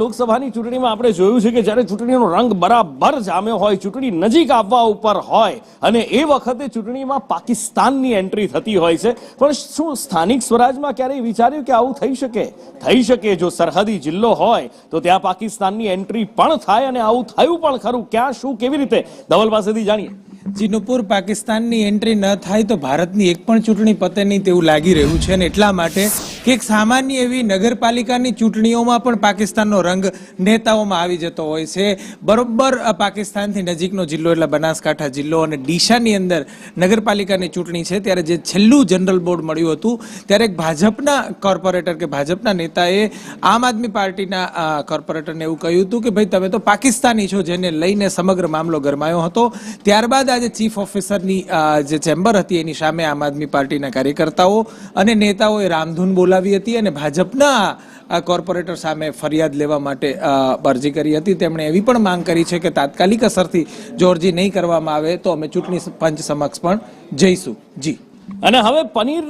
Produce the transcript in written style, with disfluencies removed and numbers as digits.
લોકસભાની ચૂંટણીમાં આપણે જોયું છે કે જ્યારે ચૂંટણીનો રંગ બરાબર જામ્યો હોય, ચૂંટણી નજીક આવવા ઉપર હોય અને એ વખતે ચૂંટણીમાં પાકિસ્તાનની એન્ટ્રી થતી હોય છે. પણ શું સ્થાનિક સ્વરાજમાં ક્યારેય વિચાર્યું કે આવું થઈ શકે? થઈ શકે. જો સરહદી જિલ્લો હોય તો ત્યાં પાકિસ્તાનની એન્ટ્રી પણ થાય અને આવું થયું પણ ખરું. ક્યાં, શું, કેવી રીતે? ધવલ પાસેથી જાણીએ. નુપુર, પાકિસ્તાનની એન્ટ્રી ન થાય તો ભારતની એક પણ ચૂંટણી પતે નહીં તેવું લાગી રહ્યું છે અને એટલા માટે કે એક સામાન્ય એવી નગરપાલિકાની ચૂંટણીઓમાં પણ પાકિસ્તાનનો રંગ નેતાઓમાં આવી જતો હોય છે. બરોબર પાકિસ્તાનથી નજીકનો જિલ્લો એટલે બનાસકાંઠા જિલ્લો અને ડીસાની અંદર નગરપાલિકાની ચૂંટણી છે ત્યારે જે છેલ્લું જનરલ બોર્ડ મળ્યું હતું ત્યારે એક ભાજપના કોર્પોરેટર કે ભાજપના નેતાએ આમ આદમી પાર્ટીના કોર્પોરેટરને એવું કહ્યું હતું કે ભાઈ તમે તો પાકિસ્તાની છો, જેને લઈને સમગ્ર મામલો ગરમાયો હતો. ત્યારબાદ આજે ચીફ ઓફિસરની જે ચેમ્બર હતી એની સામે આમ આદમી પાર્ટીના કાર્યકર્તાઓ અને નેતાઓએ રામધૂન બોલાવી હતી અને ભાજપના કોર્પોરેટર સામે ફરિયાદ લેવા માટે અરજી કરી હતી. તેમણે એવી પણ માંગ કરી છે કે તાત્કાલિક અસરથી જો અરજી નહીં કરવામાં આવે તો અમે ચૂંટણી પંચ સમક્ષ પણ જઈશું. જી. અને હવે પનીર